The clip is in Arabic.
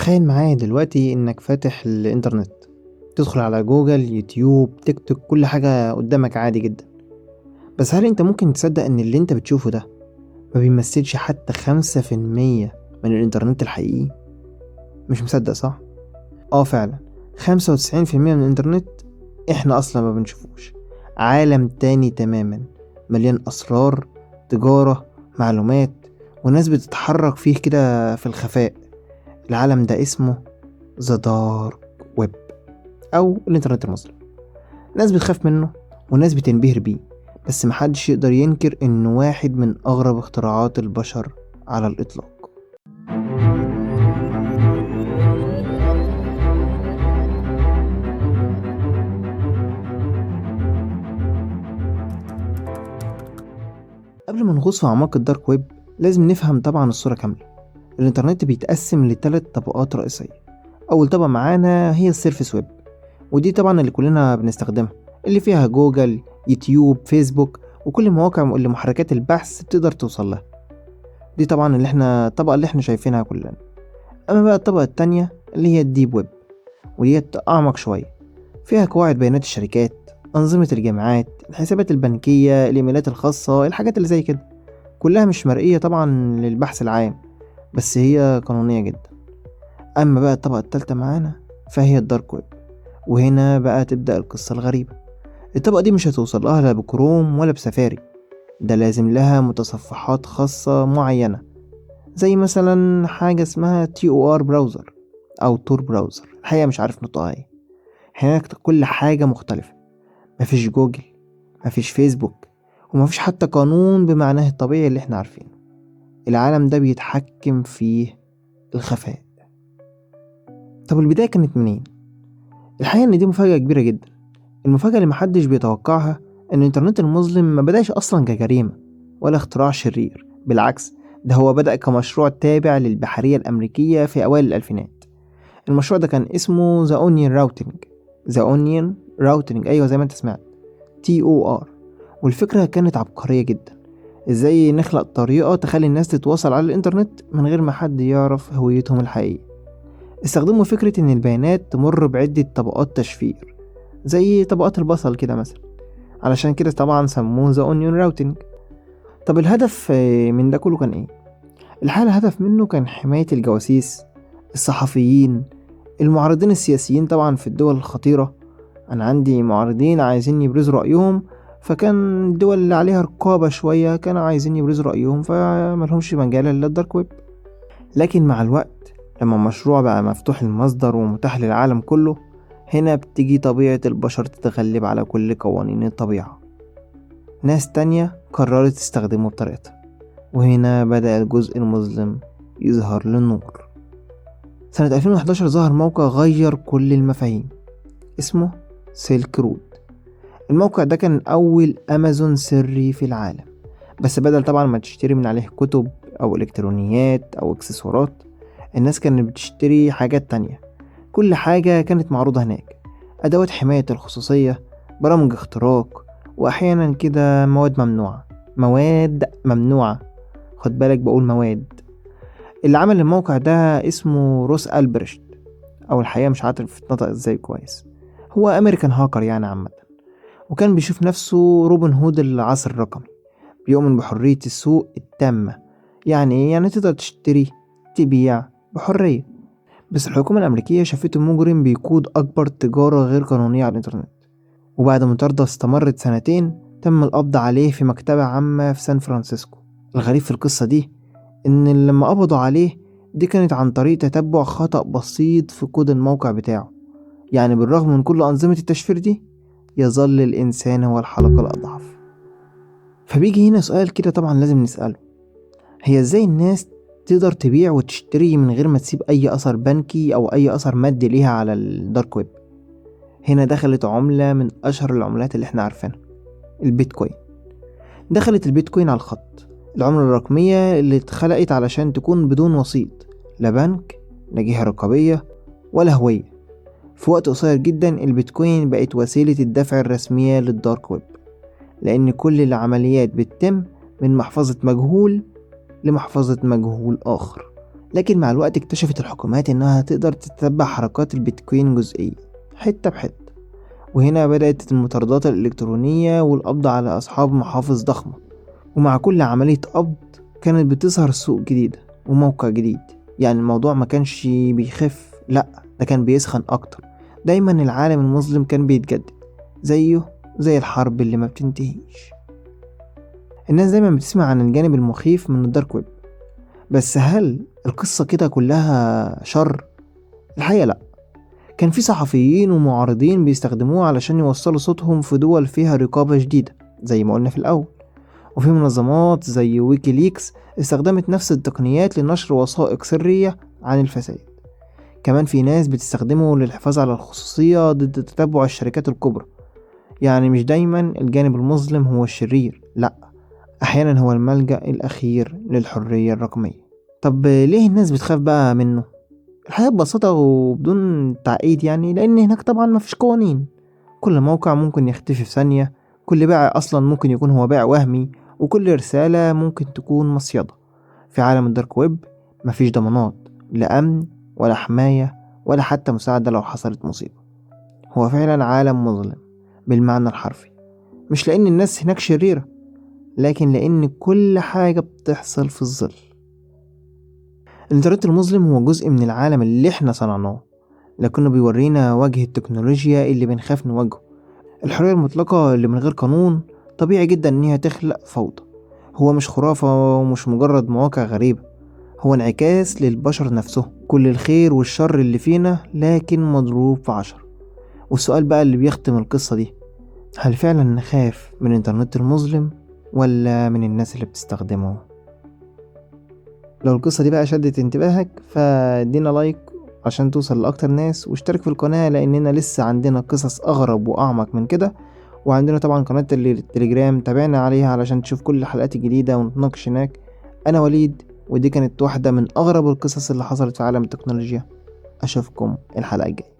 تخيل معايا دلوقتي انك فاتح الانترنت، تدخل على جوجل، يوتيوب، تيك توك، كل حاجة قدامك عادي جدا. بس هل انت ممكن تصدق ان اللي انت بتشوفه ده ما بيمثلش حتى 5% من الانترنت الحقيقي؟ مش مصدق صح؟ فعلا، 95% من الانترنت احنا اصلا ما بنشوفوش. عالم تاني تماما، مليان اسرار، تجارة، معلومات، وناس بتتحرك فيه كده في الخفاء. العالم ده اسمه ذا دارك ويب او الانترنت المظلم. ناس بتخاف منه وناس بتنبهر بيه، بس محدش يقدر ينكر انه واحد من اغرب اختراعات البشر على الاطلاق. قبل ما نغوص في اعماق الدارك ويب لازم نفهم طبعا الصورة كاملة. الانترنت بيتقسم ل3 طبقات رئيسية. اول طبقة معانا هي السيرفيس ويب، ودي طبعا اللي كلنا بنستخدمها، اللي فيها جوجل، يوتيوب، فيسبوك، وكل المواقع اللي محركات البحث بتقدر توصل لها. دي طبعا الطبقة اللي احنا شايفينها كلنا. اما بقى الطبقة التانية اللي هي الديب ويب، وديت اعمق شوية، فيها قواعد بيانات الشركات، انظمة الجامعات، الحسابات البنكية، الايميلات الخاصة، الحاجات اللي زي كده، كلها مش مرئية طبعا للبحث العام، بس هي قانونية جدا. اما بقى الطبقة التالتة معانا فهي الدارك ويب، وهنا بقى تبدأ القصة الغريبة. الطبقة دي مش هتوصل لها لا بكروم ولا بسفاري، ده لازم لها متصفحات خاصة معينة، زي مثلا حاجة اسمها TOR براوزر أو تور براوزر، الحقيقة مش عارف نطقها ايه. هناك كل حاجة مختلفة، مفيش جوجل، مفيش فيسبوك، ومفيش حتى قانون بمعناه الطبيعي اللي احنا عارفينه. العالم ده بيتحكم فيه الخفاء. طب البداية كانت منين؟ الحقيقة ان دي مفاجأة كبيرة جدا. المفاجأة اللي محدش بيتوقعها ان الانترنت المظلم ما بدأش اصلا كجريمة ولا اختراع شرير، بالعكس، ده هو بدأ كمشروع تابع للبحرية الأمريكية في أوائل الألفينات. المشروع ده كان اسمه ذا اونيون راوتنج. ذا اونيون راوتنج، ايوه زي ما انت سمعت، TOR. والفكرة كانت عبقرية جدا. ازاي نخلق طريقة تخلي الناس تتواصل على الانترنت من غير ما حد يعرف هويتهم الحقيقية. استخدموا فكرة ان البيانات تمر بعدة طبقات تشفير، زي طبقات البصل كده مثلا، علشان كده طبعا سموه ذا اونيون راوتنج. طب الهدف من ده كله كان ايه؟ الحقيقة الهدف منه كان حماية الجواسيس، الصحفيين، المعارضين السياسيين طبعا في الدول الخطيرة. أنا عندي معارضين عايزين يبرزوا رأيهم، فكان الدول اللي عليها رقابة شوية كانوا عايزين يبرزوا رأيهم، فملهمش مجال إلا الدارك ويب. لكن مع الوقت، لما المشروع بقى مفتوح المصدر ومتاح للعالم كله، هنا بتيجي طبيعة البشر تتغلب على كل قوانين الطبيعة. ناس تانية قررت تستخدمه بطريقتها، وهنا بدأ الجزء المظلم يظهر للنور. سنة 2011 ظهر موقع غير كل المفاهيم، اسمه سيلك رود. الموقع ده كان أول أمازون سري في العالم، بس بدل طبعا ما تشتري من عليه كتب أو إلكترونيات أو إكسسوارات، الناس كانت بتشتري حاجات تانية. كل حاجة كانت معروضة هناك: أدوات حماية الخصوصية، برامج اختراق، وأحيانا كده مواد ممنوعة. خد بالك بقول مواد. اللي عمل الموقع ده اسمه روس ألبرشت، أو الحقيقة مش عارف اتنطق ازاي كويس، هو أمريكان هاكر يعني عامة. وكان بيشوف نفسه روبن هود العصر الرقمي، بيؤمن بحرية السوق التامة. يعني ايه؟ يعني تقدر تشتري، تبيع بحرية. بس الحكومة الأمريكية شافته مجرم بيقود أكبر تجارة غير قانونية على الإنترنت. وبعد مطاردة استمرت 2 سنين، تم القبض عليه في مكتبة عامة في سان فرانسيسكو. الغريب في القصة دي إن لما قبضوا عليه، دي كانت عن طريق تتبع خطأ بسيط في كود الموقع بتاعه. يعني بالرغم من كل أنظمة التشفير دي، يظل الإنسان هو الحلقة الأضعف. فبيجي هنا سؤال كده طبعا لازم نسأله: هي إزاي الناس تقدر تبيع وتشتري من غير ما تسيب أي أثر بنكي أو أي أثر مادي ليها على الدارك ويب؟ هنا دخلت عملة من أشهر العملات اللي احنا عارفينها، البيتكوين. دخلت البيتكوين على الخط، العملة الرقمية اللي اتخلقت علشان تكون بدون وسيط، لا بنك، لا جهة رقابية، ولا هوية. في وقت قصير جدا البيتكوين بقت وسيلة الدفع الرسمية للدارك ويب، لأن كل العمليات بتتم من محفظة مجهول لمحفظة مجهول آخر. لكن مع الوقت اكتشفت الحكومات إنها تقدر تتبع حركات البيتكوين جزئيا حتة بحتة، وهنا بدأت المطاردات الإلكترونية والقبض على أصحاب محافظ ضخمة. ومع كل عملية قبض كانت بتظهر سوق جديدة وموقع جديد. يعني الموضوع ما كانش بيخف، لأ ده كان بيسخن أكتر. دايما العالم المظلم كان بيتجدد، زيه زي الحرب اللي ما بتنتهيش. الناس دايما بتسمع عن الجانب المخيف من الدارك ويب، بس هل القصة كده كلها شر؟ الحقيقة لأ. كان في صحفيين ومعارضين بيستخدموه علشان يوصلوا صوتهم في دول فيها رقابة شديدة زي ما قلنا في الأول، وفي منظمات زي ويكيليكس استخدمت نفس التقنيات لنشر وثائق سرية عن الفساد. كمان في ناس بتستخدمه للحفاظ على الخصوصية ضد تتبع الشركات الكبرى. يعني مش دايما الجانب المظلم هو الشرير، لأ، أحيانا هو الملجأ الأخير للحرية الرقمية. طب ليه الناس بتخاف بقى منه؟ الحقيقة ببساطة وبدون تعقيد، يعني لأن هناك طبعا مفيش قوانين. كل موقع ممكن يختفي في ثانية، كل بيع أصلا ممكن يكون هو بيع وهمي، وكل رسالة ممكن تكون مصيدة. في عالم الدارك ويب مفيش ضمانات، لا أمن ولا حماية ولا حتى مساعدة لو حصلت مصيبة. هو فعلا عالم مظلم بالمعنى الحرفي، مش لأن الناس هناك شريرة، لكن لأن كل حاجة بتحصل في الظل. الإنترنت المظلم هو جزء من العالم اللي احنا صنعناه، لكنه بيورينا وجه التكنولوجيا اللي بنخاف نواجهه. الحرية المطلقة اللي من غير قانون طبيعي جدا إنها تخلق فوضى. هو مش خرافة ومش مجرد مواقع غريبة، هو انعكاس للبشر نفسه، كل الخير والشر اللي فينا لكن مضروب في 10. والسؤال بقى اللي بيختم القصة دي، هل فعلا نخاف من الإنترنت المظلم ولا من الناس اللي بتستخدمه؟ لو القصة دي بقى شدت انتباهك فادينا لايك عشان توصل لأكتر ناس، واشترك في القناة لأننا لسه عندنا قصص أغرب وأعمق من كده. وعندنا طبعا قناة التليجرام، تابعنا عليها علشان تشوف كل الحلقات الجديدة ونتناقش هناك. أنا وليد، ودي كانت واحدة من أغرب القصص اللي حصلت في عالم التكنولوجيا. أشوفكم الحلقة الجاية.